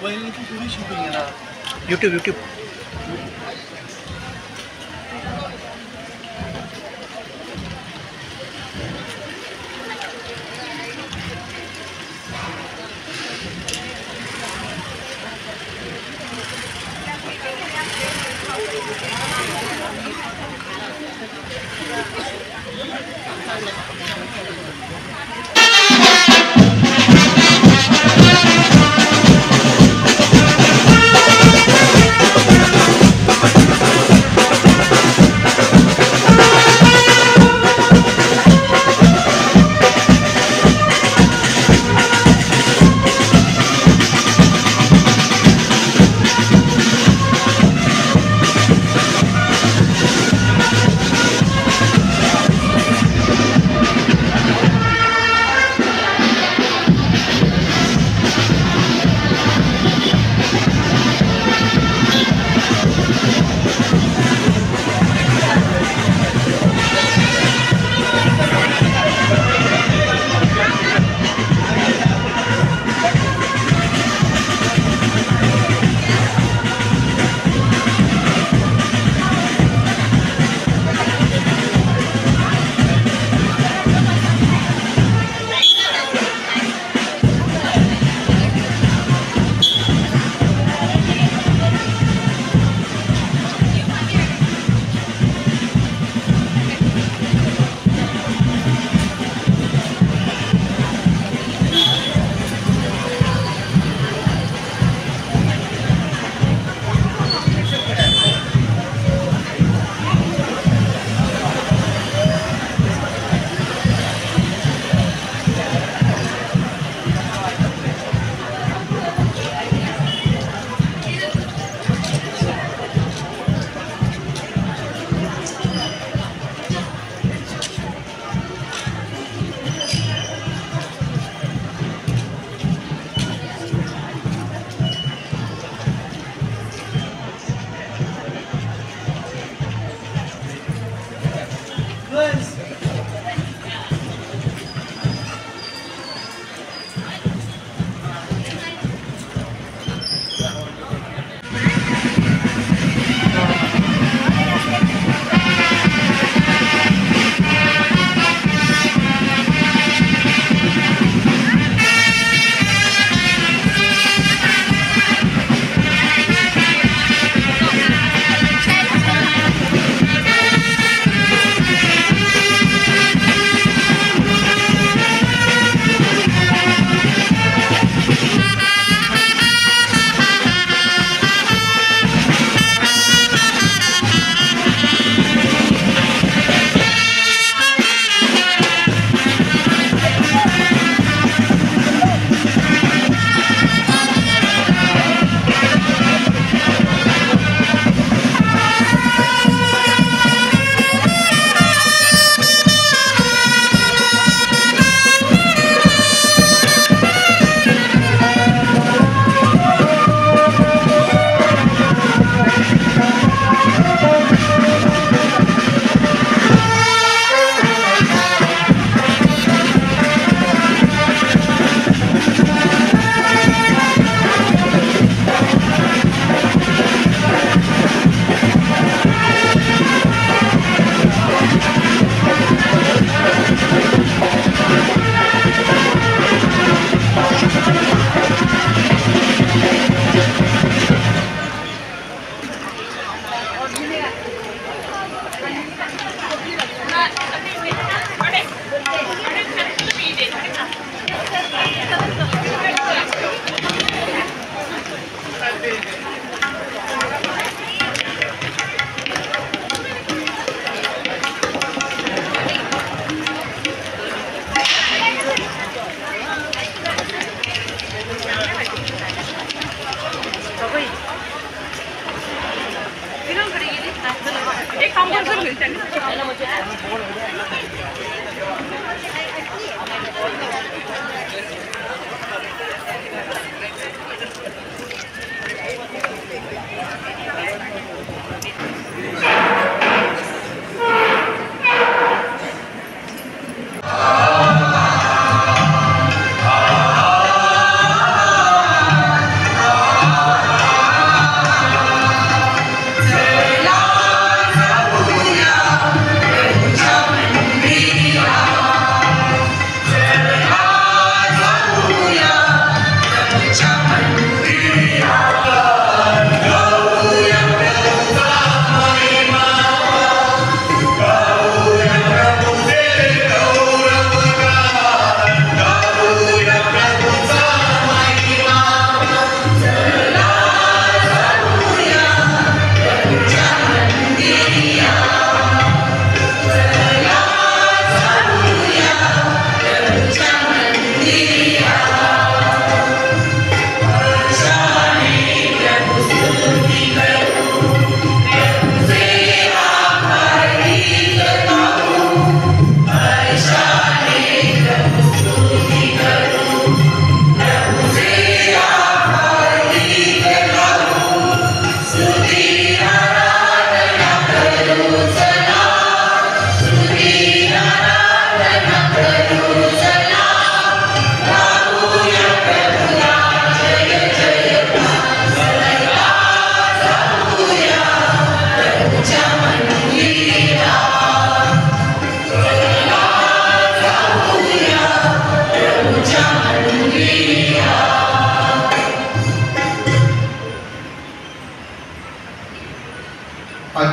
Mobile की पूरी shooting है ना यूट्यूब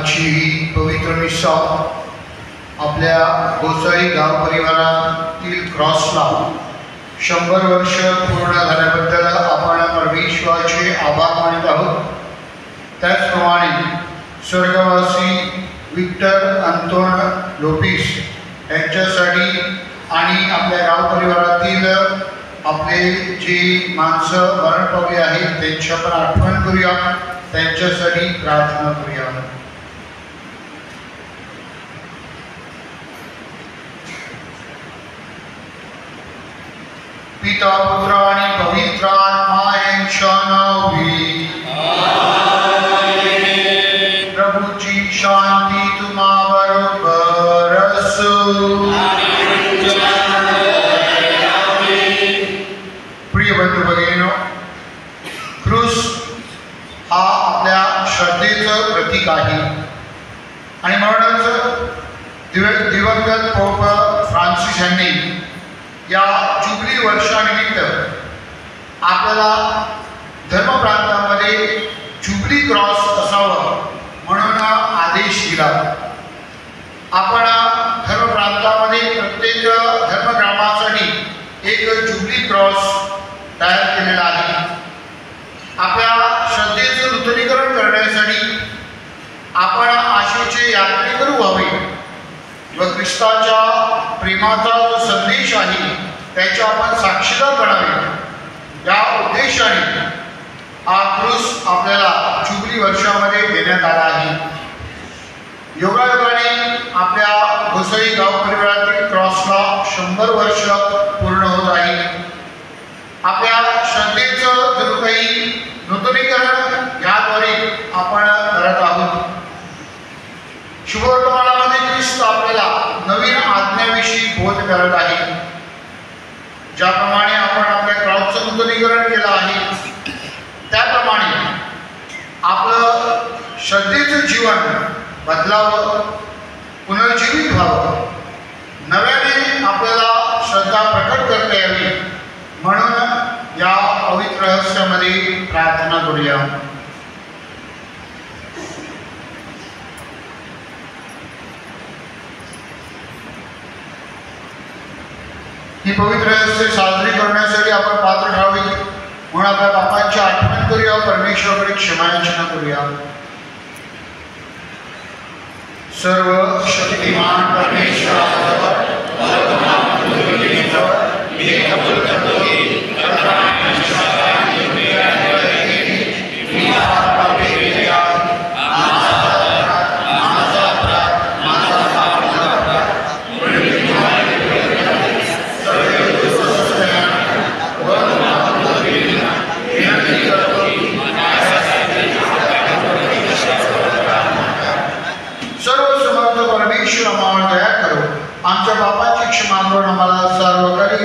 आजची ही पवित्र मिसा आपल्या गोसाई गाव परिवारातील क्रॉसला 100 वर्ष पूर्ण झाल्याबद्दल आपण परमेश्वराचे आभार मानत आहोत. त्याचप्रमाणे स्वर्गवासी विक्टर अंतोन लोपिस यांच्यासाठी आणि आपल्या गाव परिवारातील आपले जे माणसं मरण पावली आहेत त्यांची आपण आठवण करूया, त्यांच्यासाठी प्रार्थना करूया. पिता पुत्र आणि पवित्र आत्मा यांच्या नावे प्रभूची शांती तुम्हा बरोबर असो. प्रिय बंधू भगिनींनो, क्रूस हा आपल्या श्रद्धेचं प्रतीक आहे आणि म्हणूनच दिवंगत पोप फ्रान्सिस यांनी या जुबली वर्षानिमित्त आपल्याला धर्मप्रांतामध्ये जुबली क्रॉस असावं म्हणून आदेश दिला. आपण धर्मप्रांतामध्ये प्रत्येक धर्मग्रामासाठी एक जुबली क्रॉस तयार केलेला आहे. आपल्या श्रद्धेचं नूतनीकरण करण्यासाठी आपण आशेचे यात्रेकरू व्हावे व ख्रिस्ताच्या प्रेमाचा जो संदेश आहे त्याच्या आपण साक्षीदार बनावे या उद्देशाने हा क्रूस आपल्याला जुबली वर्षामध्ये देण्यात आला आहे. योगायोगाने आपल्या गोसाई गाव परिवारातील क्रॉसला 100 वर्ष पूर्ण होत आहे. आपल्या श्रद्धेचं जणू काही नूतनीकरण याद्वारे आपण करत आहोत. शुभवर्तमानामध्ये ख्रिस्त आपल्याला नवीन आज्ञाविषयी बोध करत आहे. ज्याप्रमाणे आपण आपल्या क्रॉसचं नूतनीकरण केलं आहे त्याप्रमाणे आपलं श्रद्धेचं जीवन बदलावं, पुनर्जीवित व्हावं, नव्याने आपल्याला श्रद्धा प्रकट करता यावी म्हणून या पवित्र रहस्यामध्ये प्रार्थना करूया. ही पवित्र रहस्य साजरी करण्यासाठी आपण पात्र ठरावे म्हणून आपल्या पापांची आठवण करूया, परमेश्वराकडे क्षमायाचना करूया. सर्व शक्तिमान परमेश्वराजवळ आमच्या पापाची क्षमा करून आम्हाला सर्व काही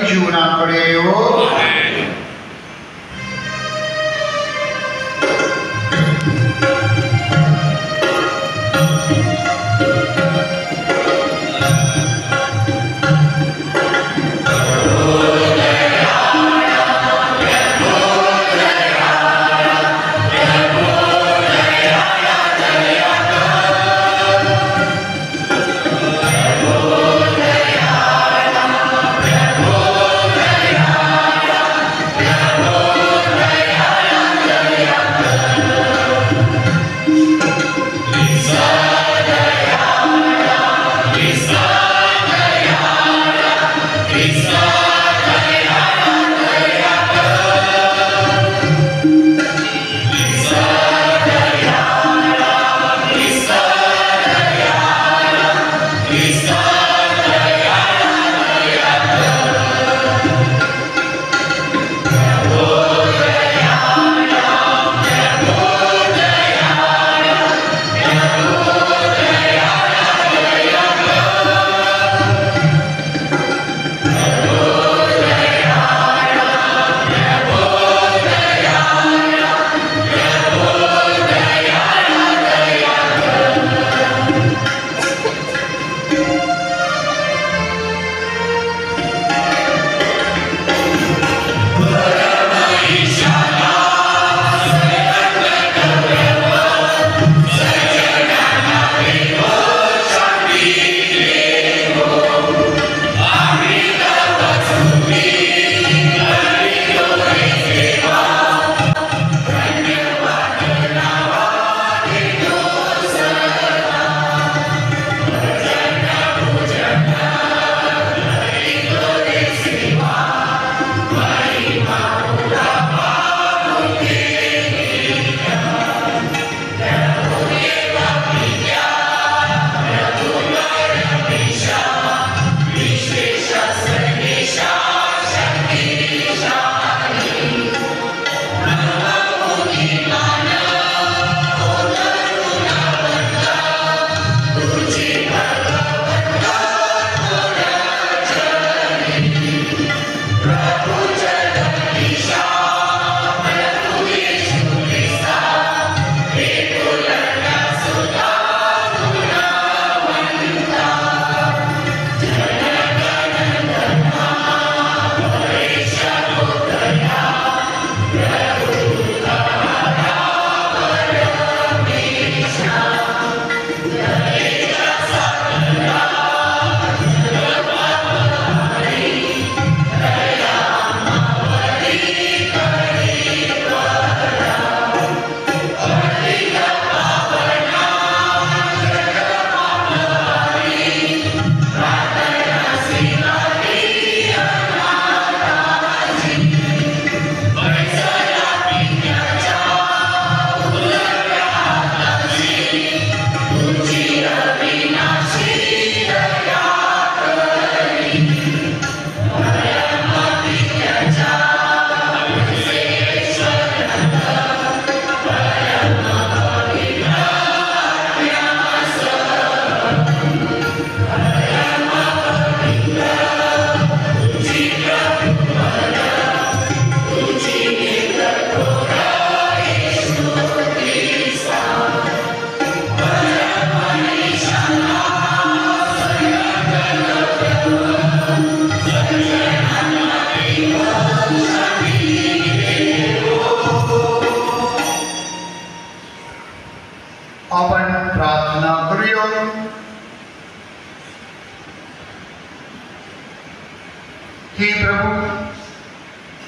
हे प्रभू,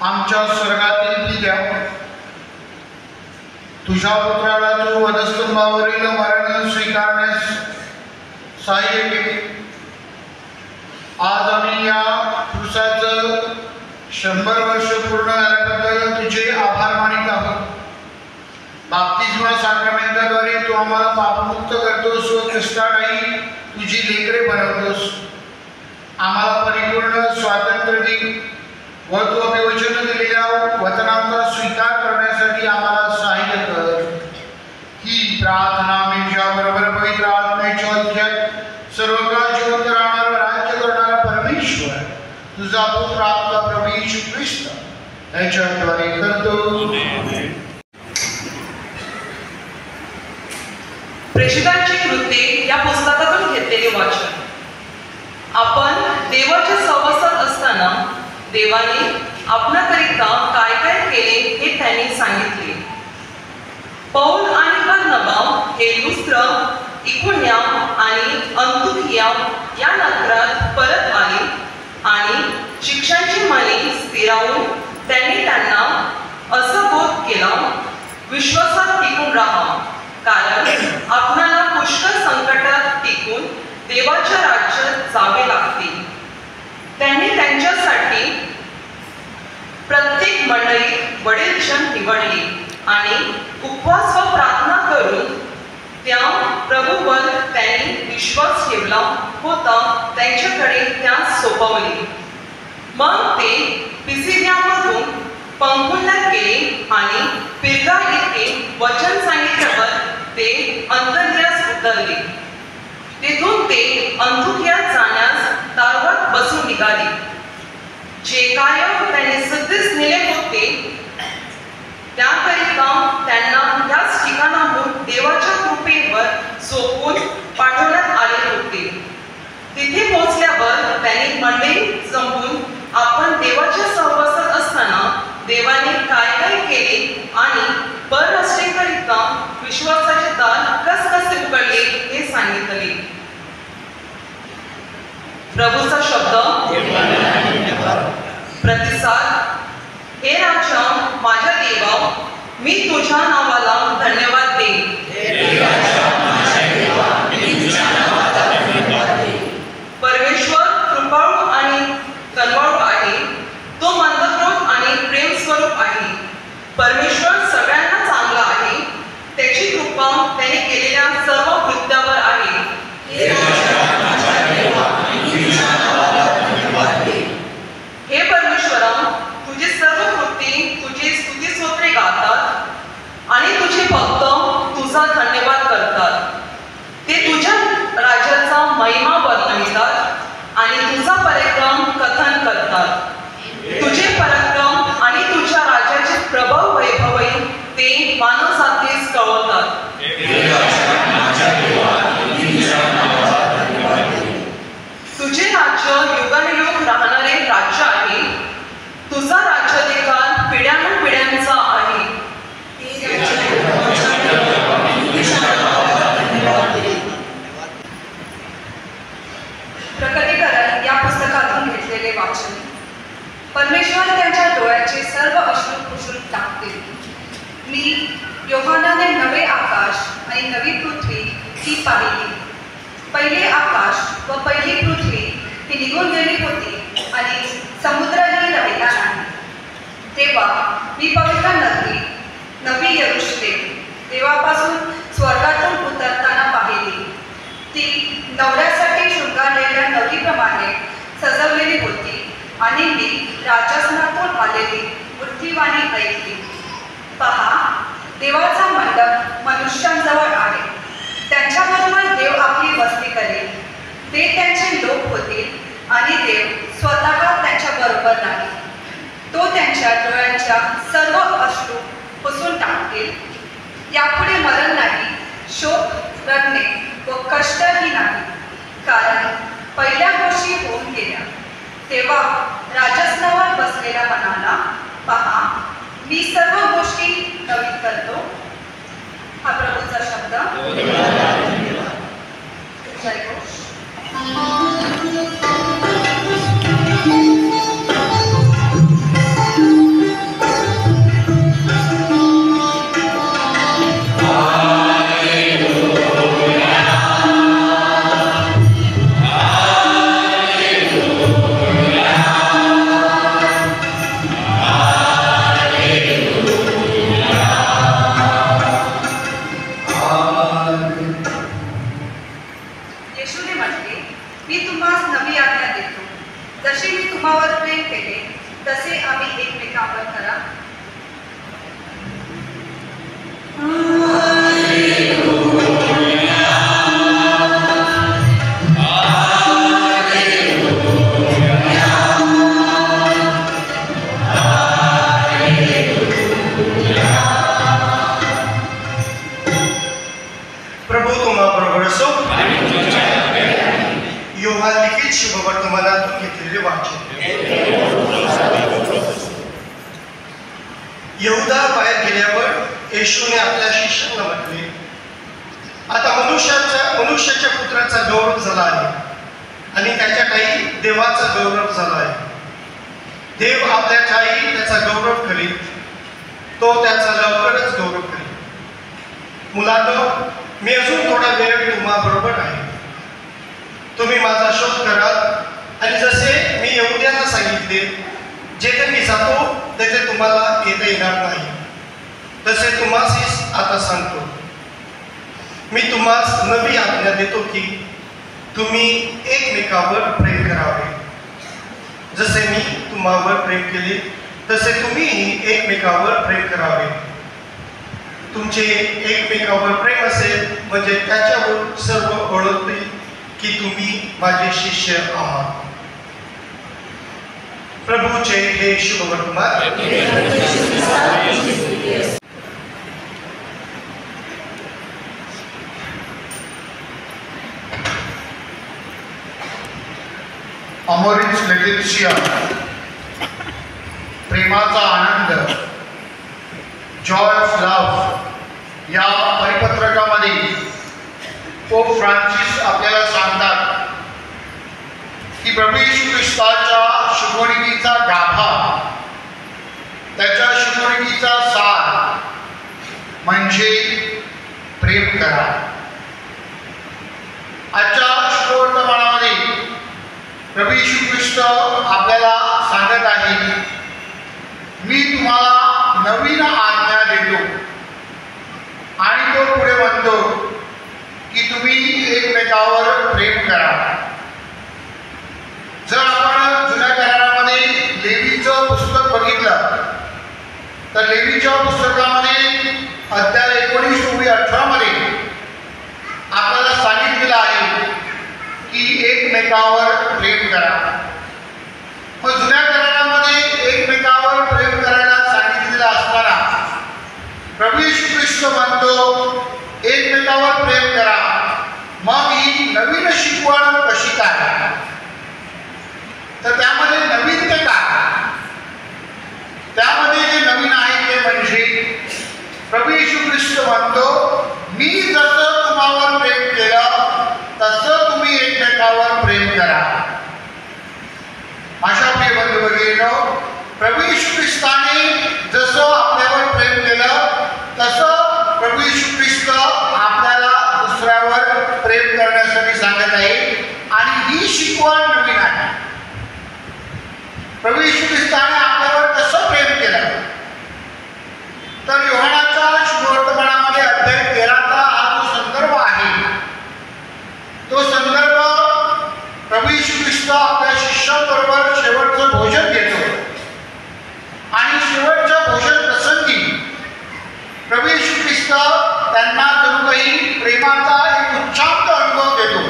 आमच्या स्वर्गातील पित्या, तुझ्या पुत्राला तू वधस्तंभावरील मरण स्वीकारण्यास सहाय्य केले. आज आम्ही या पुरुषाचं 100 वर्ष पूर्ण झाल्याबद्दल तुझे आभार मानित आहोत. बाप्तिस्मा साक्रमेंटाद्वारे तू आम्हाला पापमुक्त करतोस व कष्टाळी तुझी लेकरे बनवतोस. आम्हाला परिपूर्ण स्वातंत्र्य दे व तू अभिवचन दिलेल्या वचनांचा स्वीकार करण्यासाठी आम्हाला सहाय्य कर. ही प्रार्थना मी तुझ्याबरोबर पवित्र आत्म्याच्या ऐक्यात सर्व काळ जिवंत राहणारा राज्य करणारा परमेश्वर तुझा पुत्र आपला प्रभू येशू ख्रिस्त याच्याद्वारे करतो. प्रेषितांची कृत्ये या पुस्तकातून घेतलेले वाचन. आपण देवाचे सहवासात असताना देवाने आपणाकरिता काय काय केले हे त्यांनी सांगितले. पौल आणि बर्नबा हे लुस्त्र, इकोन्या आणि अंतुकिया या नगरात परत आले आणि शिक्षांची मने स्थिरावून त्यांनी त्यांना असं बोध केला, विश्वासात टिकून राहा, कारण आपणाला पुष्कळ संकटात टिकून देवाच्या राज्यात जावे लागते. त्यांनी त्यांच्यासाठी प्रत्येक मंडळीत वडीलजन निवडले आणि उपवास व प्रार्थना करून त्या प्रभूवर त्यांनी विश्वास ठेवला होता त्यांच्याकडे त्यास सोपवले. मग ते पिसिदियामधून पंफुल्यात गेले आणि पिरगा येथे वचन सांगितल्यावर ते अंतर्यास उतरले. तेथून ते अंतुकियात जाण्यास तारवात बसून निघाले. जे काय त्यांनी सध्याच नेले होते त्याकरिता त्यांना याच ठिकाणाहून देवाच्या कृपेवर सोपवून पाठवण्यात आले होते. तिथे पोहोचल्यावर त्यांनी मंडळी जमवून आपण देवाच्या सहवासात असताना देवाने काय काय केले आणि परराष्ट्रीयकरिता विश्वासाचे दार कसे उघडले हे सांगितले. प्रभूचा शब्द. प्रतिसाद. हे राजा, माझ्या देवा, मी तुझ्या नावाला धन्यवाद देईन. परमेश्वर कृपाळू आणि कनवाळू आहे. तो मंदक्रोध आणि प्रेम स्वरूप आहे. परमेश्वर सगळ्यांना चांगला आहे. त्याची कृपा त्याने केलेल्या सर्व कृत्यावर आहे. हे परमेश्वरा, तुझे सर्व कृती तुझे स्तुतिस्तोत्रे गातात आणि तुझे भक्त तुझा धन्यवाद करतात. ते तुझ्या राज्याचा महिमा वर्णवितात आणि तुझा पराक्रम कथन करतात. तुझे पराक्रम आणि तुझ्या राज्याचे प्रभाव वैभवही ते मानवजातीस कळवतात. तुझे राज्य युगानुयुग राहणारे राज्य आहे. तुझा राज्याधिकार पिढ्यानुपिढ्यांचा आहे. प्रकटीकरण या पुस्तकातून घेतलेले वाचन. परमेश्वर त्यांच्या डोळ्याचे सर्व अश्रू पुसून टाकतील. मी योहानाने नवे आकाश आणि नवी पृथ्वी ही पाहिली. पहिले आकाश व पहिली पृथ्वी ही निघून गेली होती आणि समुद्रही राहिला नाही. तेव्हा मी पवित्र नगरी नवी यरूशलेम देवापासून स्वर्गातून उतरताना पाहिली. ती नवऱ्यासाठी शृंगारलेल्या नदीप्रमाणे सजवलेली होती आणि मी राजस्थानातून आलेली पृथ्वीवाणी ऐकली. पहा, देवाचा मंडप मनुष्यांजवळ आहे. त्यांच्याबरोबर देव आपली वस्ती करेल. ते त्यांचे लोक होतील आणि देव स्वतः त्यांच्या बरोबर नाही. तो त्यांच्या डोळ्यांच्या सर्व अश्रू पुसून टाकतील. यापुढे मरण नाही, शोक, रडणे व कष्टही नाही, कारण पहिल्या गोष्टी होऊन गेल्या. तेव्हा राजस्थानावर बसलेल्या मनाला, पहा, मी सर्व गोष्टी नवीन करतो. हा प्रभूचा शब्द. जय घोष. आजची शुभवर्तमानातून घेतलेले वाचन. यहूदा बाहेर गेल्यावर येशूने आपल्या शिष्यांना म्हटले, आता मनुष्याच्या पुत्राचा गौरव झाला आहे आणि त्याच्या ठायी देवाचा गौरव झाला आहे. देव आपल्या ठायी त्याचा गौरव करील, तो त्याचा लवकरच गौरव करेल. मुलांनो, मी अजून थोडा वेळ तुम्हाबरोबर आहे. तुम्ही माझा शोध कराल आणि जसे मी यहूद्यांना सांगितले, जेथे मी जातो तेथे तुम्हाला येता येणार नाही, तसे तुम्हास आता सांगतो. मी तुम्हास नवी आज्ञा देतो की तुम्ही एकमेकावर प्रेम करावे. जसे मी तुम्हावर प्रेम केले तसे तुम्हीही एकमेकावर प्रेम करावे. तुमचे एकमेकावर प्रेम असेल म्हणजे त्याच्यावर सर्व ओळखतील की तुम्ही माझे शिष्य आहात. प्रभूचे हे शुभवर्तमान. अमोरिस लेटिशिया प्रेमाचा आनंद, जॉय ऑफ लव्ह या परिपत्रकामध्ये पोप फ्रान्सिस आपल्याला सांगतात की प्रभू येशू ख्रिस्ताच्या शिकवणुकीचा गाभा, त्याच्या शिकवणुकीचा सार म्हणजे प्रेम करा. आजच्या शुभवर्तमानामध्ये प्रभू येशू ख्रिस्त आपल्याला सांगत आहे, मी तुम्हाला नवीन आज्ञा देतो. आणि तो पुढे म्हणतो की तुम्ही एकमेकावर प्रेम करा. जर आपण जुन्या करारामध्ये लेवीचं पुस्तक बघितलं तर लेवीच्या पुस्तकामध्ये अध्याय 19:18 मध्ये आपल्याला सांगितलेलं आहे की एकमेकावर प्रेम करा. मग जुन्या करारामध्ये एकमेकावर प्रेम करायला सांगितलेलं असताना प्रभू येशू ख्रिस्त म्हणतो एकमेकावर प्रेम करा. मग ही नवीन शिकवण कशी काय? तर त्यामध्ये नवीन ते काय? त्यामध्ये जे नवीन आहे ते म्हणजे प्रभू येशू ख्रिस्त म्हणतो, मी जसं तुम्हावर प्रेम केलं तसं तुम्ही एकमेकावर प्रेम करा. माझ्या प्रिय बंधू भगिनींनो, प्रभू येशू ख्रिस्ताने जसं आपल्यावर प्रेम केलं तसं प्रभू येशू ख्रिस्त आपल्याला दुसऱ्यावर प्रेम करण्यासाठी सांगत आहे. आणि ही शिकवण नवीन आहे. प्रभू येशू ख्रिस्ताने आपल्यावर कसं प्रेम केलं तर योहानाच्या शुभवर्तमानामध्ये अध्याय 13चा हा जो संदर्भ आहे, तो संदर्भ प्रभू येशू ख्रिस्त आपल्या शिष्यांबरोबर शेवटचं भोजन घेतो. आणि शेवटच्या भोजन प्रसंगी प्रभू येशू ख्रिस्त त्यांना जणू काही प्रेमाचा एक उच्चांत अनुभव देतो.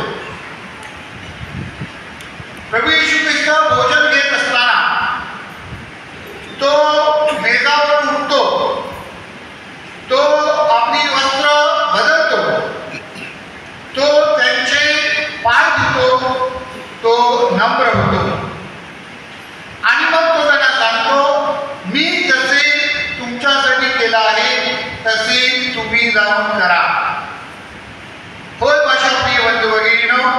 प्रभू येशू ख्रिस्त भोजन घेत असताना तो मेजावर उठतो, तो आपली वस्त्र बदलतो, तो त्यांचे पाय धुतो, तो नम्र होतो. आणि मग तो त्यांना सांगतो, मी जसे तुमच्यासाठी केलं आहे तसे तुम्ही जाऊन करा. होय माझ्या प्रिय बंधू भगिनींनो,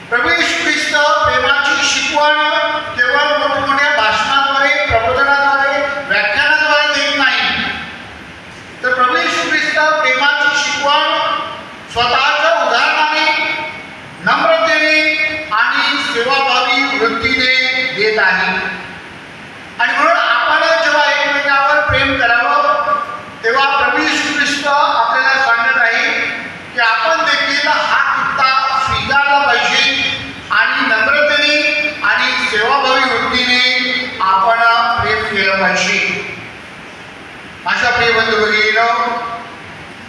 प्रभू येशू ख्रिस्त प्रेमाची शिकवण केवळ मोठमोठ्या भाषणाद्वारे, प्रबोधनाद्वारे, व्याख्यानाद्वारे देत नाही, तर प्रभू येशू ख्रिस्त प्रेमाची शिकवण स्वतःच्या उदाहरणाने, नम्रतेने आणि सेवाभावी वृत्तीने देत आहे. आणि म्हणून आपण जेव्हा एकमेकावर प्रेम करावं तेव्हा प्रभू येशू ख्रिस्त आपल्याला सांगत आहे की आपण देखील हा कित्ता स्वीकारला पाहिजे आणि नम्रतेने आणि सेवाभावी वृत्तीने आपण प्रेम केलं पाहिजे. माझ्या प्रिय बंधू भगिनींनो,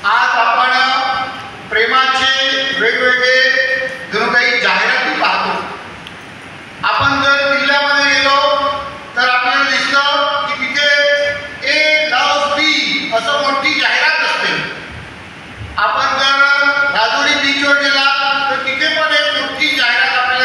आज आपण प्रेमाचे वेगवेगळे जणू काही जाहिराती पाहतो. आपण जर किल्ल्यामध्ये गेलो तर आपल्याला दिसतं की तिथे ए लव्ह बी असं मोठी जाहिरात असते. आपण जर राजोरी बीचवर गेला तर तिथे पण एक मोठी जाहिरात आपल्याला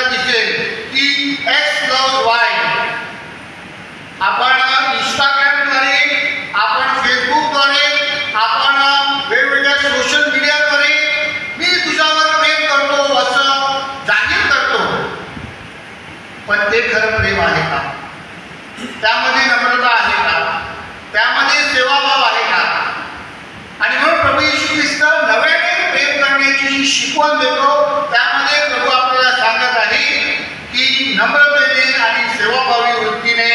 शिकवण देतो त्यामध्ये प्रभू आपल्याला सांगत आहे की नम्रतेने आणि सेवाभावी वृत्तीने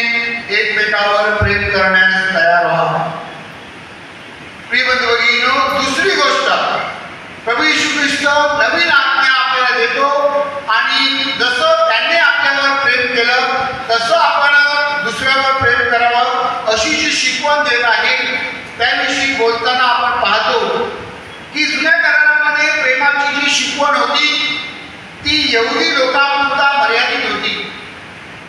एकमेकावर प्रेम करण्यास तयार व्हा. प्रिय बंधू भगिनींनो, दुसरी गोष्ट, प्रभू येशू ख्रिस्त नवीन आज्ञा आपल्याला देतो आणि जसं त्यांनी आपल्यावर प्रेम केलं तसं आपण दुसऱ्यावर प्रेम करावं अशी जी शिकवण देत आहे त्याविषयी बोलताना आपण पाहतो की जुन्या करारामध्ये प्रेमाची जी शिकवण होती ती यहुदी लोकांपुरता मर्यादित होती.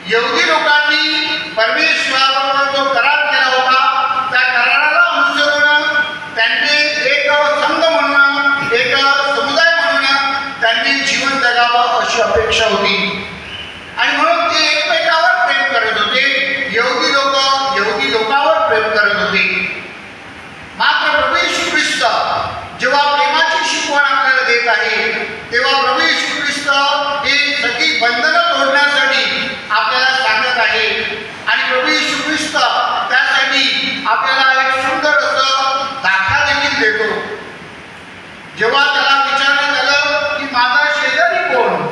यहुदी लोकांनी परमेश्वराबरोबर जो करार केला होता त्या कराराला अनुसरून त्यांनी एक संघ म्हणून एक समुदाय म्हणून त्यांनी जीवन जगावं अशी अपेक्षा होती आणि म्हणून ते एकमेकावर प्रेम करत होते. यहुदी लोक यहुदी लोकांवर प्रेम करत होते. मात्र प्रभू येशू ख्रिस्त जेव्हा प्रेमाची शिकवण आपल्याला देत आहे तेव्हा प्रभू येशू ख्रिस्त हे सगळी बंधनं तोडण्यासाठी आपल्याला सांगत आहे आणि प्रभू येशू ख्रिस्त त्यासाठी आपल्याला एक सुंदर असं दाखला देखील देतो. जेव्हा त्याला विचारण्यात आलं की माझा शेजारी कोण,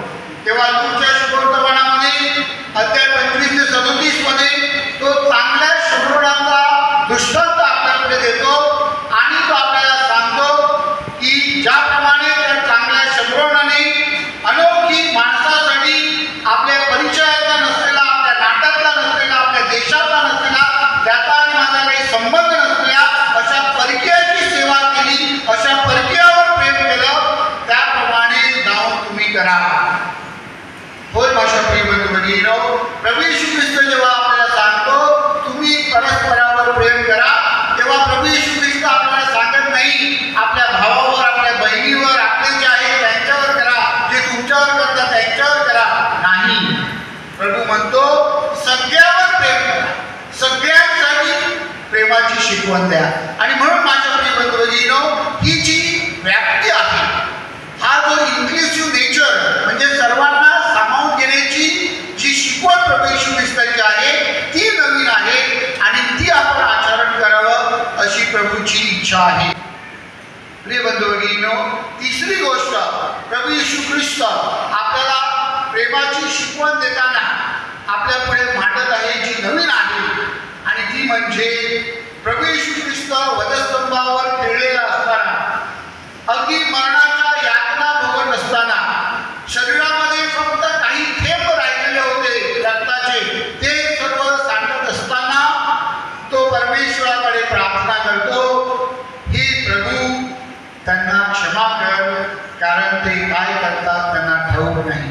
तेव्हा लूकच्या शुभवर्तमानामध्ये अध्याय 25 ते 37 मध्ये तो चांगल्या शंभरणाचा दृष्टांत आपल्याकडे देतो आणि तो आपल्याला सांगतो की ज्याप्रमाणे त्या चांगल्या शंभरणाने अनोखी माणसासाठी आपल्या परिचयाचा नसलेला, आपल्या नात्यातला नसलेला, आपल्या देशाचा नसलेला, त्याचा आणि माझा काही संबंध नसलेला अशा परकीयाची सेवा केली, अशा परकीयावर प्रेम केलं, त्याप्रमाणे जाऊन तुम्ही करा. होय माझ्या प्रिय बंधू भगिनींनो, प्रभू येशू ख्रिस्त जेव्हा आपल्याला सांगतो तुम्ही परस्परावर प्रेम करा तेव्हा प्रभू येशू ख्रिस्त आपल्याला सांगत नाही आपल्या भावावर, आपल्या बहिणीवर, आपले जे आहे त्यांच्यावर करा, जे तुमच्यावर करतात त्यांच्यावर करा. नाही, प्रभू म्हणतो सगळ्यावर प्रेम करा, सगळ्यांसाठी प्रेमाची शिकवण द्या. आणि म्हणून माझ्या प्रिय बंधू भगिनींनो, ही जी व्याप्ती आहे, हा जो इन्क्लुसिव्ह नेचर म्हणजे सर्वांना सामावून घेण्याची जी शिकवण प्रभू येशू ख्रिस्ताची आहे ती नवीन आहे आणि ती आपण आचरण करावं अशी प्रभूची इच्छा आहे. प्रिय बंधू भगिनींनो, तिसरी गोष्ट प्रभू येशू ख्रिस्त आपल्याला प्रेमाची शिकवण देताना आपल्या पुढे मांडत आहे जी नवीन आहे आणि ती म्हणजे प्रभू येशू ख्रिस्त वधस्तंभावर खेळलेला असताना, अगदी मरणाच्या यातना भोगत असताना, शरीरामध्ये फक्त काही थेंब राहिलेले होते रक्ताचे, ते सर्व सांडत असताना तो परमेश्वराकडे प्रार्थना करतो, हे प्रभू त्यांना क्षमा कर कारण ते काय करतात त्यांना ठाऊक नाही.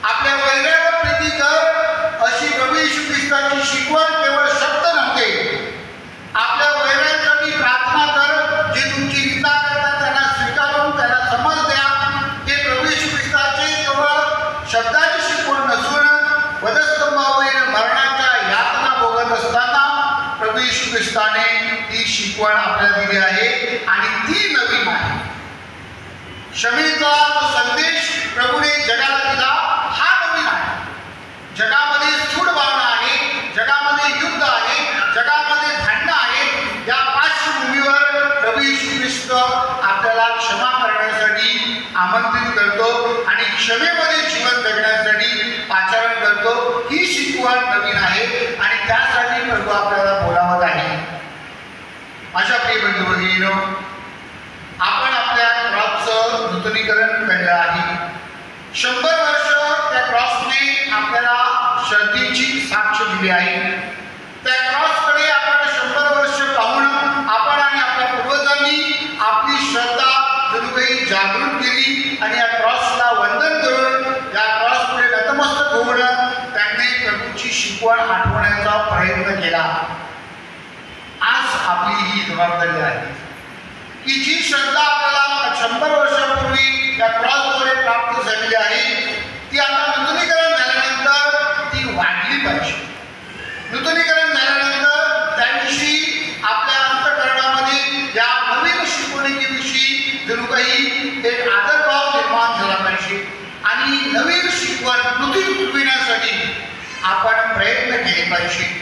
आपल्या वैरावर प्रीती कर अशी प्रभू येशू ख्रिस्ताची शिकवण केवळ शब्द नव्हते. आपल्या वैरांसाठी प्रार्थना कर, जे तुमची निंदा करतात त्यांना स्वीकारून त्यांना समज द्या. हे प्रभू येशू ख्रिस्ताचे केवळ शब्दाची शिकवण नसून वधस्तंभावरील मरणाच्या यातना भोगत असताना प्रभू येशू ख्रिस्ताने ती शिकवण आपल्याला दिली आहे आणि ती नवीन आहे. क्षमेचा जो संदेश प्रभूने जगाला दिला हा नवीन आहे. जगामध्ये स्थूळ भावना आहे, जगामध्ये युद्ध आहे, जगामध्ये भांडणं आहे. या पार्श्वभूमीवर प्रभू येशू ख्रिस्त आपल्याला क्षमा करण्यासाठी आमंत्रित करतो आणि क्षमेमध्ये जीवन जगण्यासाठी आचरण करतो. ही शिकवण नवीन आहे आणि त्यासाठी प्रभू आपल्याला बोलावत आहे. माझ्या प्रिय बंधू भगिनींनो, आपण आपल्या क्रॉसचं नूतनीकरण केलं आहे. 100 वर्ष त्या क्रॉसने आपल्याला श्रद्धेची साक्ष दिली आहे. त्या क्रॉसकडे आपण 100 वर्ष पाहून आपण आणि आपल्या पूर्वजांनी आपली श्रद्धा जणू काही जागृत केली आणि या क्रॉसला वंदन करून या क्रॉस पुढे नतमस्तक होऊन त्यांनी प्रभूची शिकवण आठवण्याचा प्रयत्न केला. आज आपली ही जबाबदारी आहे की जी श्रद्धा आपल्याला 100 वर्षापूर्वी या क्रॉसद्वारे प्राप्त झालेली आहे ती आता नूतनीकरण झाल्यानंतर ती वाढली पाहिजे. नूतनीकरण झाल्यानंतर त्याविषयी आपल्या अंतःकरणामध्ये या नवीन शिकवणुकीविषयी जणू काही एक आदरभाव निर्माण झाला पाहिजे आणि नवीन शिकवण पृथ्वीण्यासाठी आपण प्रयत्न केले पाहिजे.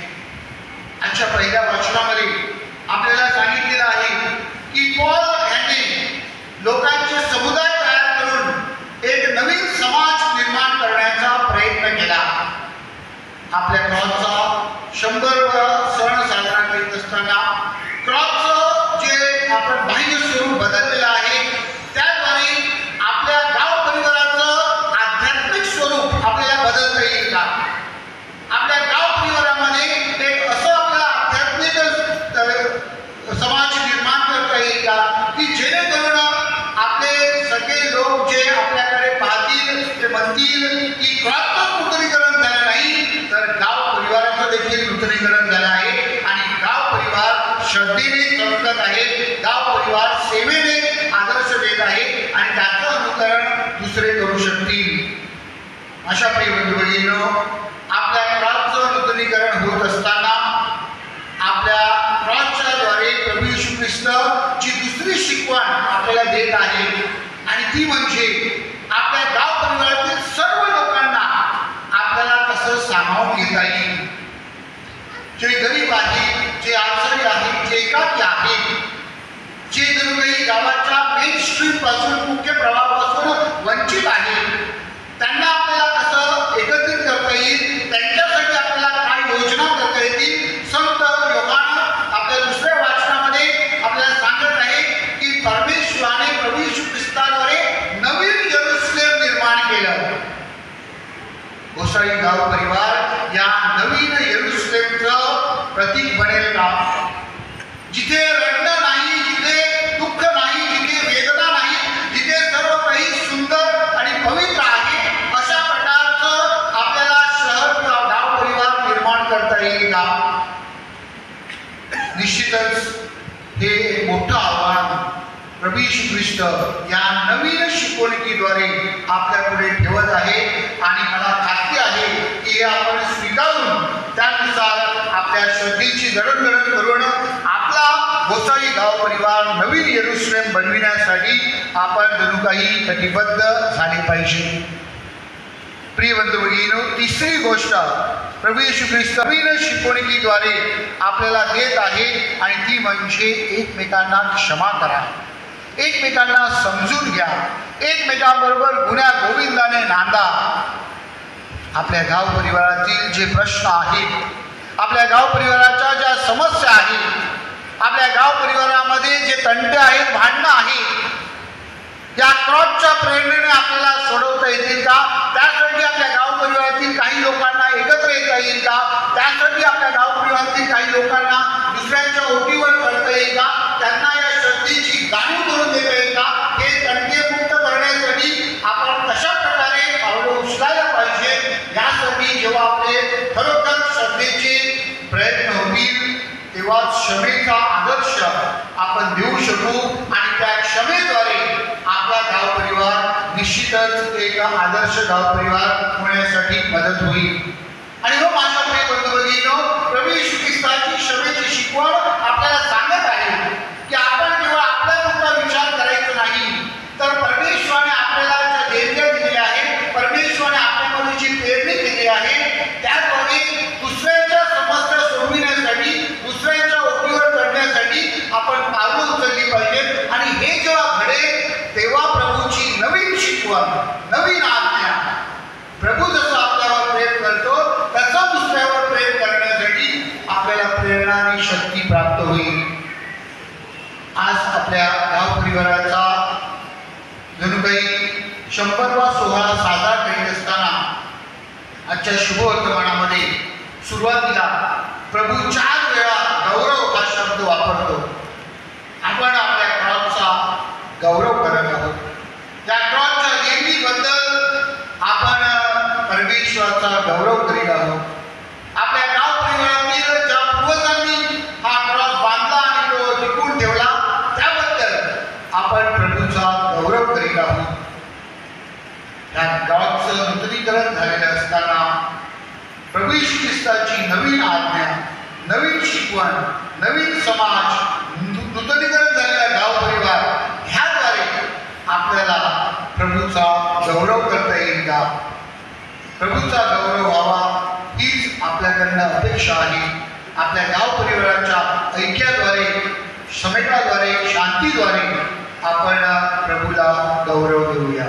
आजच्या पहिल्या वाचनामध्ये आपल्याला सांगितलेलं आहे की पॉल यांनी लोकांचे समुदाय तयार करून नूतनीकरण झालं आहे आणि गाव परिवार श्रद्धेने चमकत आहे, गाव परिवार सेवेने आदर्श देत आहे आणि त्याचं अनुकरण दुसरे करू शकतील. अशा प्रिय बंधू भगिनींनो, आपल्या क्रॉसचं नूतनीकरण होत असताना आपल्या क्रॉसच्या द्वारे प्रभू येशू ख्रिस्त जी दुसरी शिकवण आपल्याला देत आहे आणि ती म्हणजे आपल्या गाव परिवारातील सर्व लोकांना आपल्याला कसं सामावून घेता येईल. जे गरीब आहेत, जे आजारी आहेत, जे एकाकी आहेत, जे जणू काही गावाच्या मेन स्ट्रीम पासून, मुख्य प्रवाहापासून वंचित आहेत, त्यांना आपल्याला कसं एकत्रित करता येईल, त्यांच्यासाठी आपल्याला काय योजना करता येतील. संत योहान आपल्या दुसऱ्या वाचनामध्ये आपल्याला सांगत आहे की परमेश्वराने प्रभू येशू ख्रिस्ताद्वारे नवीन यरूशलेम निर्माण केलं. घोसाळी गाव परिवार या नवीन यरूशलेमचं प्रतीक बनेल का? जिथे रडणं नाही, जिथे दुःख नाही, जिथे वेदना नाही, जिथे सर्व काही सुंदर आणि पवित्र आहे, अशा प्रकारचं आपल्याला शहर किंवा गाव परिवार निर्माण करता येईल का? निश्चितच हे एक मोठं आव्हान प्रभू येशू ख्रिस्त या नवीन शिकवणुकीद्वारे आपल्या पुढे ठेवत आहे आणि मला खात्री आहे की हे आपण स्वीकारून त्यानुसार आपल्या श्रद्धेची जडणघडण करून आपला घोसाळी गाव परिवार नवीन यरूशलेम बनविण्यासाठी आपण जणू काही कटिबद्ध झाले पाहिजे. प्रिय बंधू भगिनींनो, तिसरी गोष्ट प्रभू येशू ख्रिस्त नवीन शिकवणुकीद्वारे आपल्याला देत आहे आणि ती म्हणजे एकमेकांना क्षमा करा, एकमेकांना समजून घ्या, एकमेकांबरोबर गुण्या गोविंदाने नांदा. आपल्या गाव परिवारातील जे प्रश्न आहेत, आपल्या गाव परिवाराच्या ज्या समस्या आहेत, आपल्या गाव परिवारामध्ये जे तंटे आहेत, भांडणं आहेत, या क्रॉसच्या प्रेरणेने आपल्याला सोडवता येतील का? त्यासाठी आपल्या गाव परिवारातील काही लोकांना एकत्र येता येईल का? त्यासाठी आपल्या गाव परिवारातील काही लोकांना दुसऱ्यांच्या ओटीवर करता येईल का? त्यांना या श्रद्धेची जाणीव करून देता येईल का? हे तंटे मुक्त करण्यासाठी आपण कशा प्रकारे पावलं उचलायला पाहिजे, यासाठी जेव्हा आपले खरोखर श्रद्धेचे प्रयत्न होतील तेव्हा क्षमेचा आदर्श आपण देऊ शकू आणि त्या क्षमेद्वारे आपला गाव परिवार निश्चितच एक आदर्श गाव परिवार होण्यासाठी मदत होईल. आणि हो माझ्या प्रिय बंधू भगिनींनो, प्रभू येशू ख्रिस्ताची क्षमेची शिकवण आपल्याला सांगत आहे की आपण केवळ आपल्यापुरता विचार करायचा नाही, तर परमेश्वराने आपल्याला ज्या देणग्या दिलेल्या आहेत, परमेश्वराने आपल्यामध्ये जी पेरणी केली आहे, त्याद्वारे दुसऱ्यांच्या समस्या सोडविण्यासाठी, दुसऱ्यांच्या ओटीवर चढण्यासाठी आपण पावलं उचलली पाहिजेत. आणि हे जेव्हा घडेल तेव्हा प्रभूची नवीन शिकवण, नवीन आज्ञा, प्रभू जसं आपल्यावर प्रेम करतो तसं दुसऱ्यावर प्रेम करण्यासाठी आपल्याला प्रेरणा आणि शक्ती प्राप्त होईल. आज आपल्या गाव परिवाराचा जणू काही 100वा सोहळा साजरा करीत असताना आजच्या शुभवर्तमानामध्ये सुरुवातीला प्रभू 4 वेळा गौरव हा शब्द वापरतो. आपण आपल्या क्रॉसचा गौरव करत आहोत. त्या क्रॉसच्या देणगीबद्दल आपण परमेश्वराचा गौरव करीत आहोत. आपल्या गाव परिवारातील ज्या पूर्वजांनी हा क्रॉस बांधला आणि तो टिकवून ठेवला, त्याबद्दल आपण प्रभूचा गौरव करीत आहोत. या क्रॉसचं नूतनीकरण झालेलं असताना प्रभू येशू ख्रिस्ताची नवीन आज्ञा, नवीन शिकवण, नवीन समाज, नूतनीकरण झालेला गाव परिवार, ह्याद्वारे आपल्याला प्रभूचा गौरव करता येईल का? प्रभूचा गौरव व्हावा हीच आपल्याकडनं अपेक्षा आहे. आपल्या गाव परिवाराच्या ऐक्याद्वारे, क्षमेताद्वारे, शांतीद्वारे आपण प्रभूला गौरव देऊया.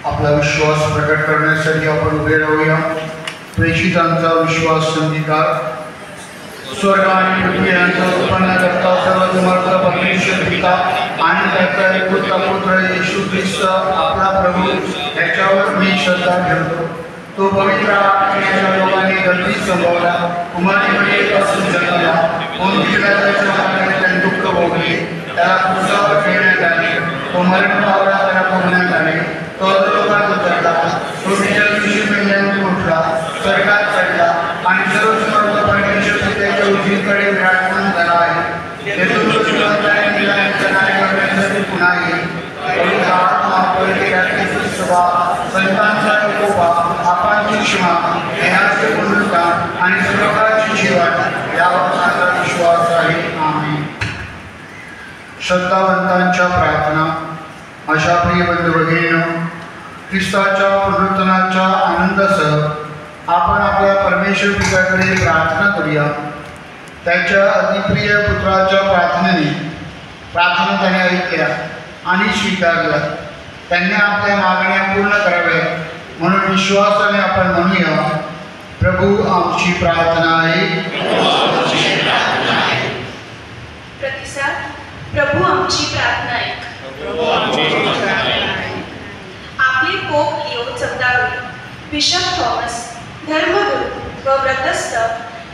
आपला विश्वास प्रकट करण्यासाठी आपण उभे राहूया. प्रेषितांचा विश्वास संगीकार. स्वर्ग आणि पृथ्वी यांचा उत्पन्न करता सर्वसमर्थ परमेश्वर पिता आणि त्याचा एकूचा पुत्र येशू ख्रिस्त आपला प्रभू याच्यावर मी श्रद्धा ठेवतो. तो पवित्र आत्म्याच्या योगाने गर्दीत संभवला, कुमारी मरियेपासून जन्मला, त्याच्या मार्गाने त्याने दुःख भोगले, त्याला क्रूसावर ठेवण्यात आले, तो मरण पावला, त्याला पोहण्यात आले, तो अधोलोकात उतरला, तो तिच्या दिवशी मेंढ्यांनी उठला, स्वर्गात श्रद्धावंतांच्या प्रार्थना अशा प्रिय बंधू भगिनींनो, ख्रिस्ताच्या पुनरुत्थानाच्या आनंदासह आपण आपल्या परमेश्वर पित्याकडे प्रार्थना करूया. त्याच्या अतिप्रिय पुत्राच्या प्रार्थना त्याने ऐकल्या आणि स्वीकारल्या. त्यांनी आपल्या मागण्या पूर्ण कराव्या म्हणून विश्वासाने आपण म्हणूया, प्रभू आमची प्रार्थना आहे. प्रतिसाद, प्रभू आमची प्रार्थना ऐक. आपले पोप लिओ 14, बिशप थॉमस, धर्मगुरू व व्रतस्थ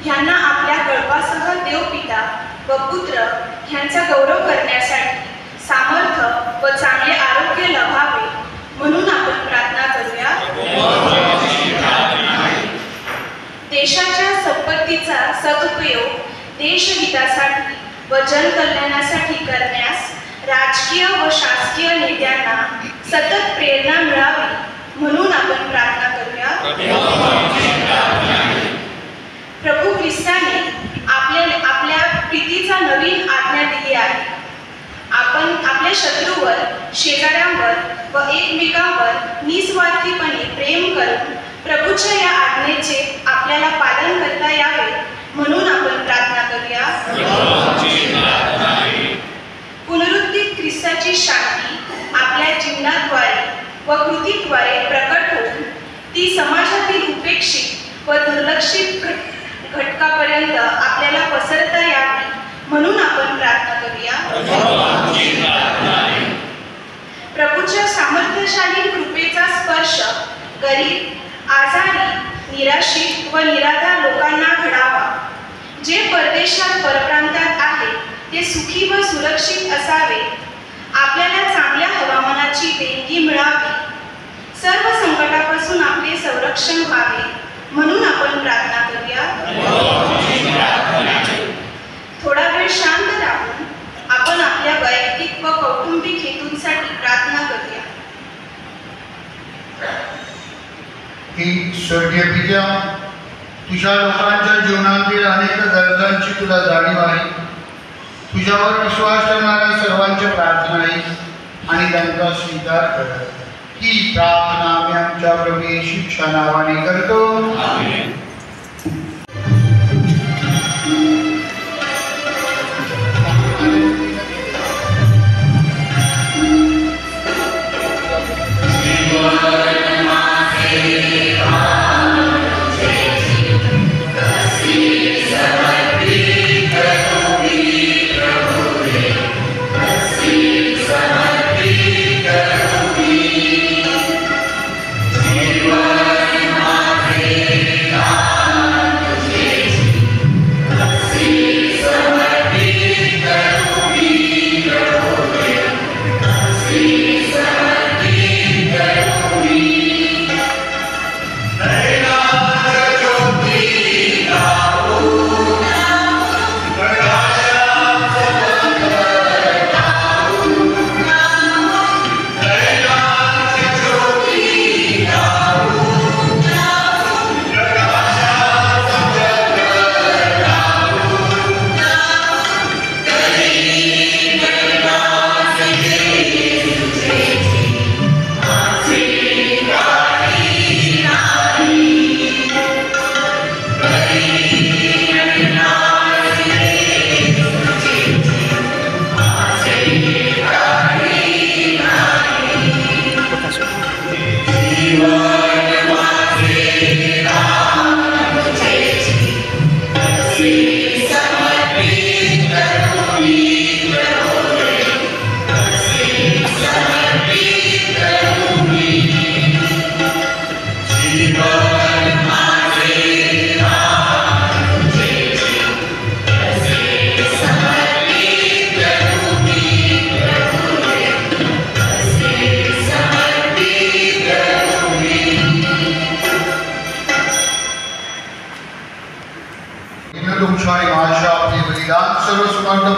ह्यांना आपल्या कळपासह देवपिता व पुत्र ह्यांचा गौरव करण्यासाठी सामर्थ्य व चांगले आरोग्य लाभावे म्हणून आपण प्रार्थना करूया. देशाच्या संपत्तीचा सदुपयोग देशहितासाठी व जनकल्याणासाठी करण्यास राजकीय व शासकीय नेत्यांना सतत प्रेरणा मिळावी म्हणून आपण प्रार्थना करूया. प्रभू ख्रिस्ताने आपल्या प्रीतीचा नवीन आज्ञा दिली आहे. आपण आपल्या शत्रूवर, शेजाऱ्यांवर व एकमेकांवर निस्वार्थीपणे प्रेम करून प्रभूच्या या आज्ञेचे आपल्याला पालन करता यावे म्हणून आपण प्रार्थना करूया. पुनरुत्थित ख्रिस्ताची शांती आपल्या जीवनाद्वारे व कृतीद्वारे प्रकट होऊन ती समाजातील उपेक्षित व दुर्लक्षित घटकापर्यंत आपल्याला पसरता यावी म्हणून आपण प्रार्थना करूया. प्रभूच्या सामर्थ्यशाली कृपेचा स्पर्श गरीब, आजारी, निराश्रित व निराधार लोकांना घडावा. जे परदेशात परप्रांतात आहेत ते सुखी व सुरक्षित असावे. आपल्याला चांगल्या हवामानाची देणगी मिळावी. सर्व संकटापासून आपले संरक्षण व्हावे म्हणून आपण प्रार्थना करूया. थोडा वेळ शांत राहून आपण आपल्या वैयक्तिक व कौटुंबिक हेतूंसाठी प्रार्थना करूया. की स्वर्गीय पित्या, तुझ्या लोकांच्या जीवनातील अनेक गरजांची तुला जाणीव आहे. तुझ्यावर विश्वास ठेवणाऱ्या सर्वांच्या प्रार्थना आहे आणि त्यांचा स्वीकार कर. ही प्रार्थना आम्ही आमच्या प्रभू येशूच्या नावाने करतो. आमेन.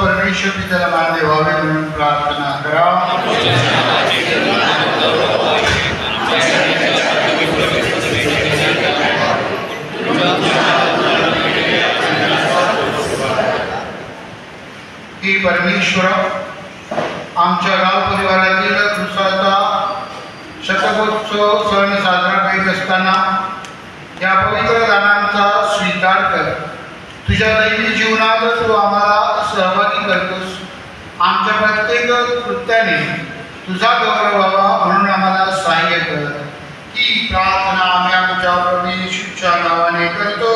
परमेश्वर पित्याला मान्य व्हावे म्हणून प्रार्थना करा. की परमेश्वर आमच्या गाव परिवारातील दुसऱ्याचा शतकोत्सव सण साजरा करीत असताना या पवित्र दानांचा स्वीकार कर. तुझ्या दैनिक जीवनात तू आम्हाला सहभागी करतोस. आमच्या प्रत्येक कृत्याने तुझा गौरव व्हावा म्हणून आम्हाला सहाय्य कर. ही प्रार्थना आम्ही आमच्या प्रभू येशूच्या नावाने करतो.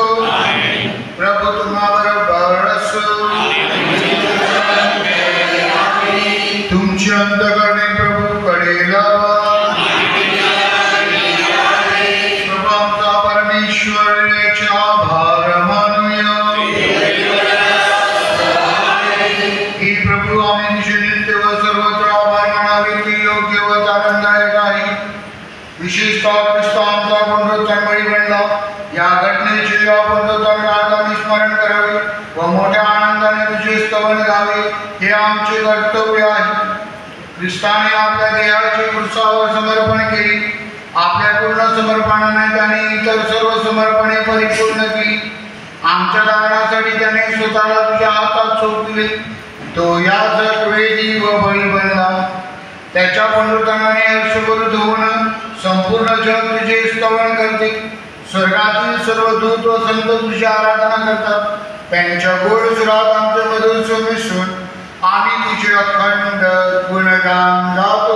प्रभू तुम्हाबरोबर असो. तुमची अंतःकरणे प्रभूकडे लावा. प्रभू आमचा परमेश्वर याचे आभार मानूया. ही प्रभू आम्ही तुझे नित्य व सर्वत्र आभार मानावे ते योग्य व आनंददायक आहे. विशेषतः ख्रिस्त आमचा पुनरुत्थान बळी बनला या घटनेचे आपण आगामी स्मरण करावे व मोठ्या आनंदाने तुझे स्तवन गावे हे आमचे कर्तव्य आहे. ख्रिस्ताने आपल्या देहाची क्रूसावर समर्पण केली. आपल्या पूर्ण समर्पणाने त्याने इतर सर्व समर्पणे परिपूर्ण केली. आमच्या दानासाठी त्याने स्वतःला तुझ्या हातात सोपविले. तो याचक वेदी व बळी बनला. त्याच्या पुनरुत्थानाने हर्षभरित होऊन संपूर्ण जग तुझे स्तवन करते. स्वर्गातील सर्व दूत व संत तुझी आराधना करतात. त्यांच्या गोड सुरात आमचे मधुर मिसळून आम्ही तुझे अखंड गुणगान गातो.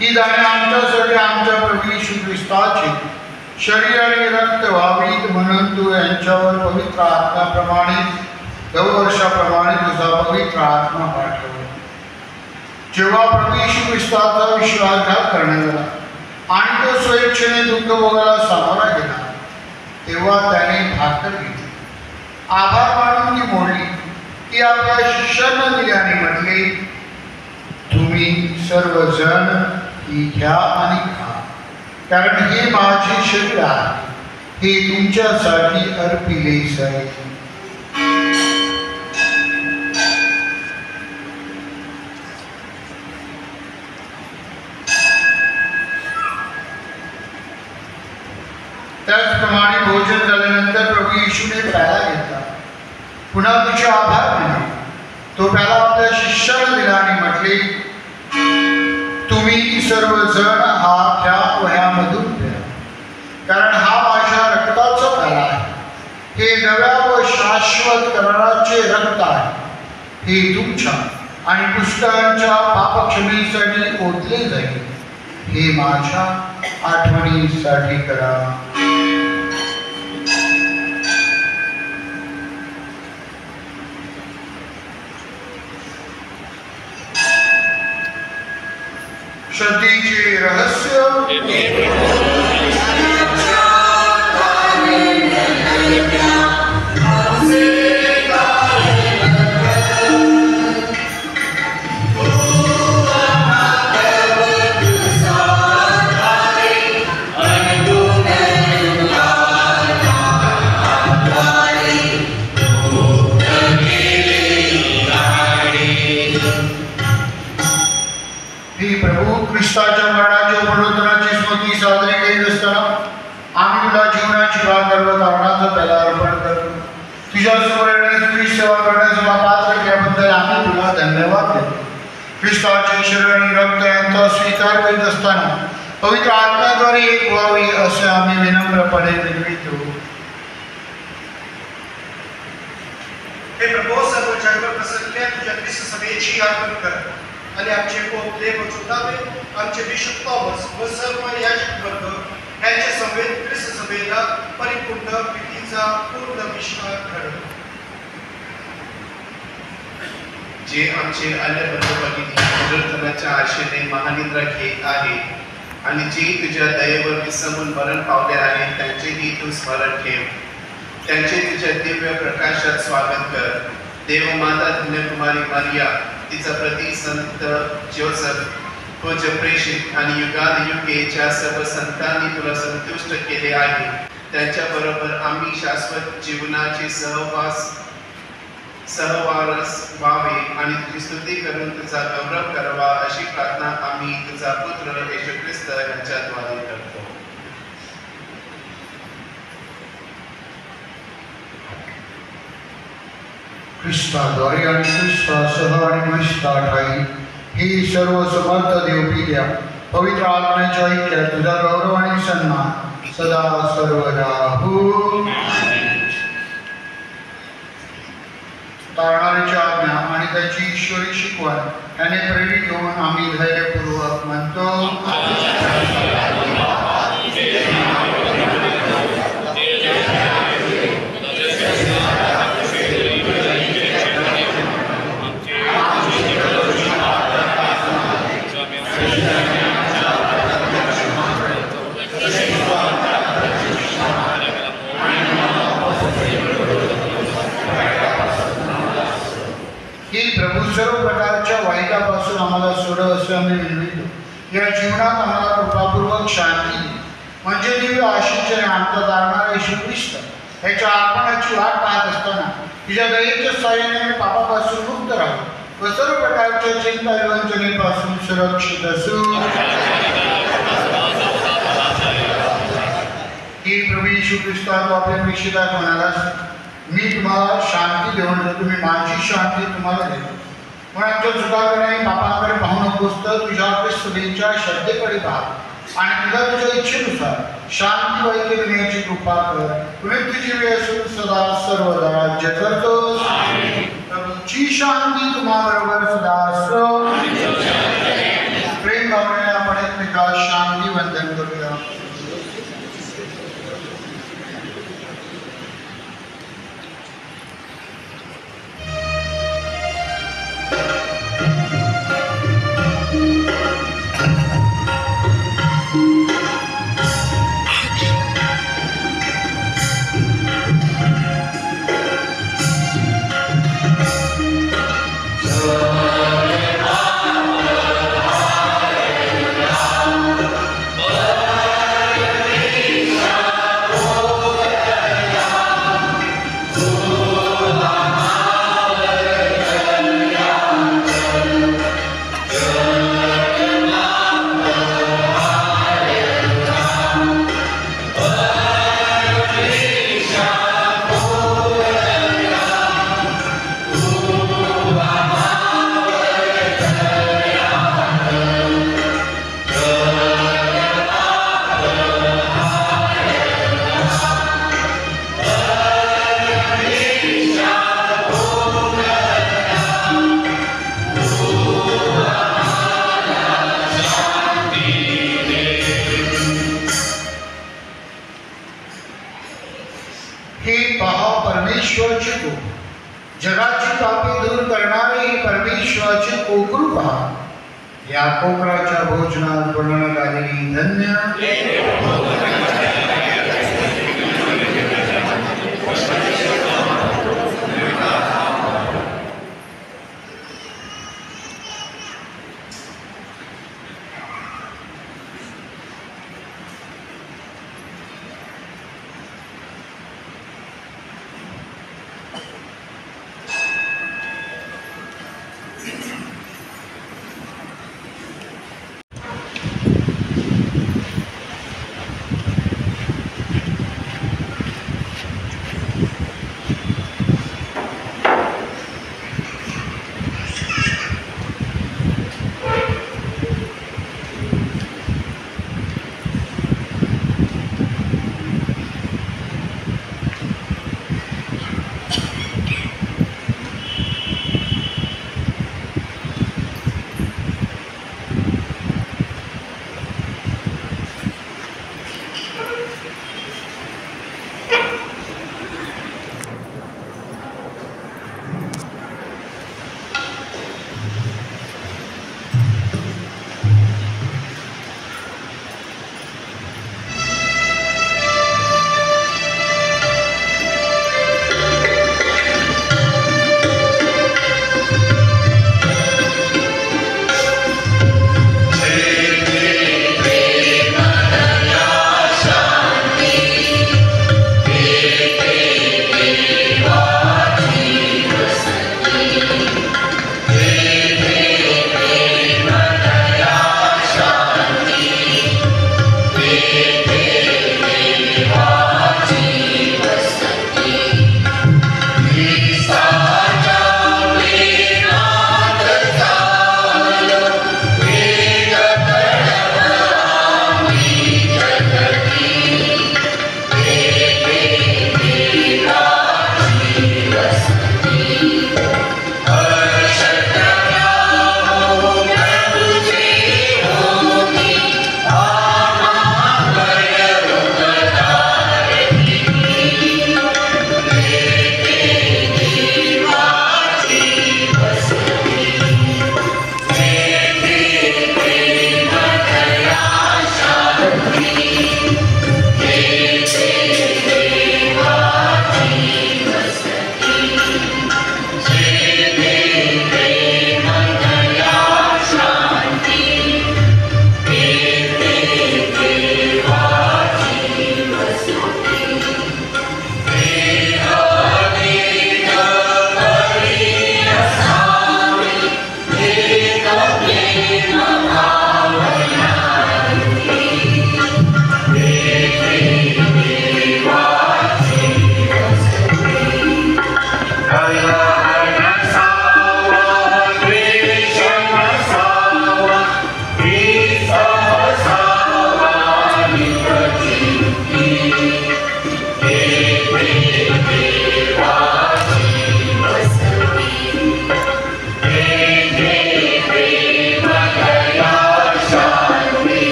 ही दाने आमच्यासाठी आमच्या प्रभू येशू ख्रिस्ताचे शरीर आणि रक्त व्हावीत म्हणून तू यांच्यावर पवित्र आत्म्याप्रमाणे दरवर्षाप्रमाणे तुझा पवित्र आत्मा पाठव. जेव्हा प्रभू येशू ख्रिस्ताचा विश्वासघात करण्यात आला आणि तो स्वेच्छेने दुःख भोगायला सामोरा गेला तेव्हा त्याने भाकर घेतली, आभार मानून ती मोडली, ती आपल्या शिष्यांना दिली आणि म्हटले, तुम्ही सर्वजण ही घ्या आणि खा, कारण हे माझे शरीर आहे, हे तुमच्यासाठी अर्पिले जाईल. त्याचप्रमाणे भोजन झाल्यानंतर प्रभू येशूने प्याला घेतला, पुन्हा तुझे आभार मानले, तो प्याला आपल्या शिष्याला दिला आणि म्हटले, तुम्ही सर्वजण हा घ्या व ह्यामधून प्या, कारण हा माझ्या रक्ताचा प्याला आहे, हे नव्या व शाश्वत कराराचे रक्त आहे, हे तुमच्या आणि पुष्कळांच्या पापक्षमेसाठी ओतले जाईल, हे माझ्या आठवणीसाठी करा. श्रद्धेचे रहस्य. Amen. तुला तारणाचं पहिला अर्पण करतो. तुझ्या स्मरणात तुझी सेवा करण्याचा पात्र केल्याबद्दल आम्ही तुला धन्यवाद देतो. ख्रिस्ताचे शरीर आणि रक्त यांचा स्वीकार करीत असताना पवित्र आत्म्याद्वारे एक व्हावी असे आम्ही विनम्रपणे विनवितो. हे प्रभू, सर्व जगभर पसरलेल्या तुझ्या ख्रिस्त सभेची आठवण कर आणि आमचे पोप देव चुतावे, आमचे बिशप थॉमस व सर्व याजक वर्ग यांच्या समवेत ख्रिस्त सभेला परिपूर्ण प्रीतीचा पूर्ण विश्वास घडव. जे आमचे आल्याबद्दल पुनरुत्थानाच्या आशेने महानिद्रा घेत आहे आणि जे तुझ्या दयेवर विसंबून मरण पावले आहेत त्यांचेही तू स्मरण ठेव. त्यांचे तुझ्या दिव्य प्रकाशात स्वागत कर. देवमाता धन्यकुमारी मारिया, तिचा प्रति संत जोसेफ, पूज्य प्रेषित आणि युगानुयुगेच्या सर्व संतांनी तुला संतुष्ट केले आहे. त्यांच्याबरोबर आम्ही शाश्वत जीवनाचे सहवारस व्हावे आणि तुझी स्तुती करून तुझा गौरव करावा अशी प्रार्थना आम्ही तुझा पुत्र येशू ख्रिस्त यांच्याद्वारे करतो. ख्रिस्ताद्वारे आणि ख्रिस्तासह आणि ख्रिस्ता ठाई ही सर्व समर्थ देवपित्या पवित्र आत्म्याच्या ऐक्यात तुझा गौरव आणि सन्मान सदा सर्वदा हो. तारणाऱ्याची आज्ञा आणि त्याची ईश्वरी शिकवण याने प्रेरित होऊन आम्ही धैर्यपूर्वक म्हणतो. सर्व प्रकारच्या वाईटापासून आम्हाला सोडव असे आम्ही विनवितो. या जीवनात आम्हाला कृपापूर्वक शांती म्हणजे दिव्य आशिष आणि आमचा जाणणारा येशू ख्रिस्त याच्या आगमनाची वाट पाहत असताना तिच्या दयेच्या साहाय्याने पापापासून मुक्त राहू व सर्व प्रकारच्या चिंता विवंचनेपासून सुरक्षित असू. ही प्रभू येशू ख्रिस्ता तू आपल्या प्रेषितात म्हणालास, मी तुम्हाला शांती देऊन देतो, मी माझी शांती तुम्हाला देतो. म्हणून आमच्या चुकाकडे पापांकडे पाहू नकोस, तर तुझ्या सभेच्या श्रद्धेकडे पाहा आणि तुझ्या इच्छेनुसार शांती वैद्य देण्याची कृपा कर. तुम्ही तुझी वेळ असून सदा सर्वदा राज्य करतोस. प्रभूची शांती तुम्हाबरोबर सदा असो. प्रेम भावनेने आपण एकमेकास शांती वंदन करूया. जगाची पापे दूर करणारे परमेश्वराचे कोकरू पहा. या कोकराच्या भोजनात बनवण्यात आलेली धन्य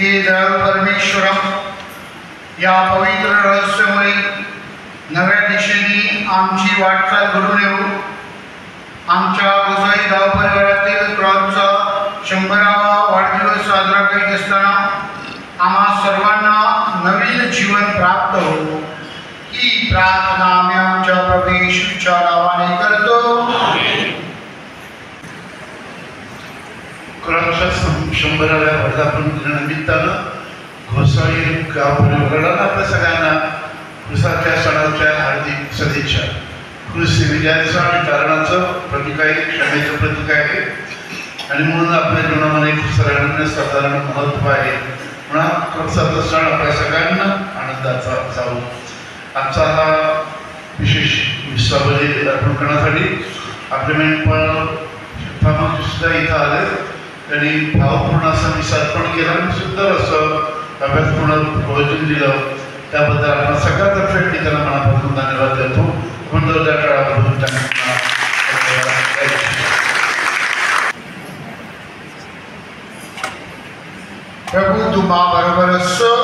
हे दयाळू परमेश्वरम, या पवित्र रहस्यामुळे नव्या दिशेने आमची वाटचाल घडून येऊ. आमच्या गोसाई गाव परिवारातील क्रॉसचा 100वा वाढदिवस साजरा करीत असताना आम्हा सर्वांना नवीन जीवन प्राप्त हो, ही प्रार्थना आम्ही आमच्या प्रभू येशूच्या नावाने करतो. क्रॉसच्या 100व्या वर्धापन दिनानिमित्तानं घोसाळी गाव परिवाराला आपल्या सगळ्यांना क्रूसाच्या सणाच्या हार्दिक सदिच्छा. क्रूस हे विजयाचं आणि तारणाचं प्रतीक आहे, क्षमेचं प्रतीक आहे आणि म्हणून आपल्या जीवनामध्ये सगळ्यांना साधारण महत्त्व आहे. म्हणून क्रॉसचा सण आपल्या सगळ्यांना आनंदाचा जाऊ. आमचा हा विशेष विश्वाबली अर्पण करण्यासाठी आपले मेंढपाळ सुद्धा इथं आले. त्यांनी भावपूर्ण असं विसार्पण केलं आणि सुंदर असं अभ्यासपूर्ण भोजन दिलं. त्याबद्दल आपण सगळ्यातर्फे मी त्यांना मनापासून धन्यवाद देतो. म्हणून त्या काळापासून त्यांना प्रभू तुम्हा बरोबर असो.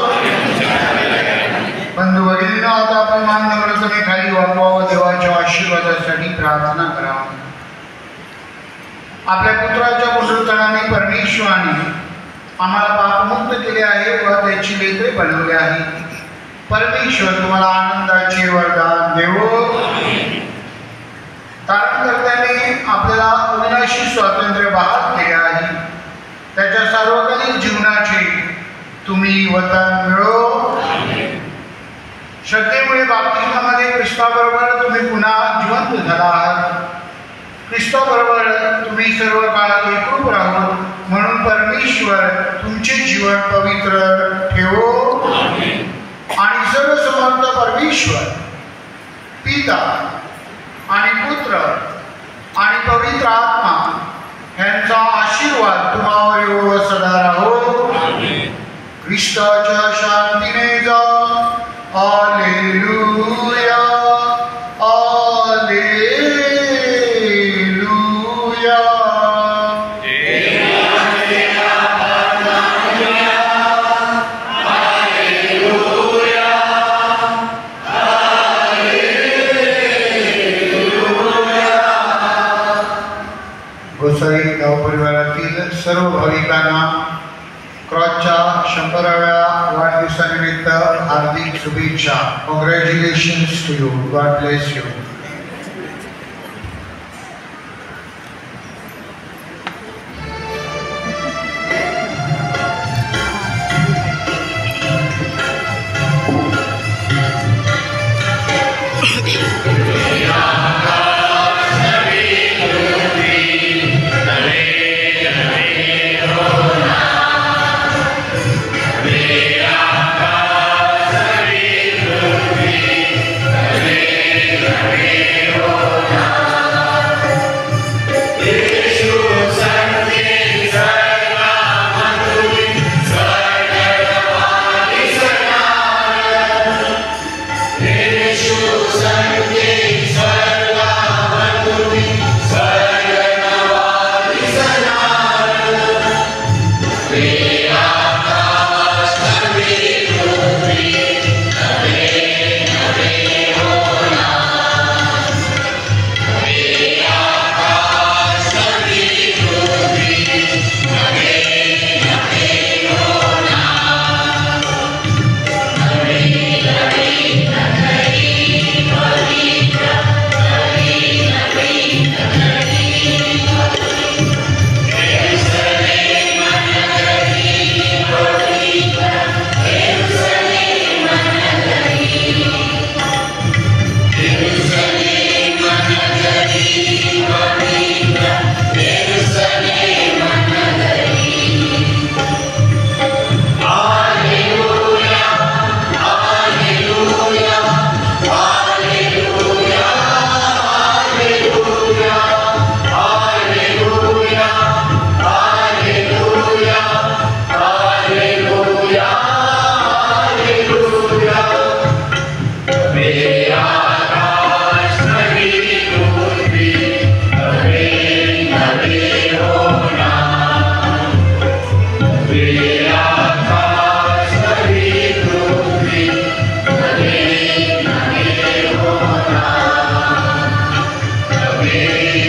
बंधू भगिनींनो, आता आपण मान नम्रतेने खाली वाकवावं. देवाच्या आशीर्वादासाठी प्रार्थना करावं. आपल्या पुत्राच्या पुनरुत्थानाने परमेश्वराने आम्हाला पापमुक्त केले आहे व त्याची लेकरे बनवले आहे. परमेश्वर तुम्हाला आनंदाचे वरदान देवो. तारणकर्त्याने आपल्याला अविनाशी स्वातंत्र्य बहाल केले आहे. त्याच्या सार्वकालिक जीवनाचे तुम्ही वतन मिळो. श्रद्धेमुळे बाप्तिस्मामध्ये ख्रिस्ताबरोबर तुम्ही पुन्हा जिवंत झाला आहात. ख्रिस्ताबरोबर तुम्ही सर्व काळ एकरूप राहून म्हणून परमेश्वर तुमचे जीवन पवित्र ठेवो. आणि सर्वसमर्थ परमेश्वर पिता आणि पुत्र आणि पवित्र आत्मा यांचा आशीर्वाद तुम्हावर येवो सदा राहो. ख्रिस्ताच्या शांतीने जा. Hallelujah, hallelujah. गोसाई गाव परिवारातील सर्व भाविकांना क्रॉसच्या 100व्या वाढदिवसानिमित्त हार्दिक शुभेच्छा. Congratulations to you. God bless you. Amen. हे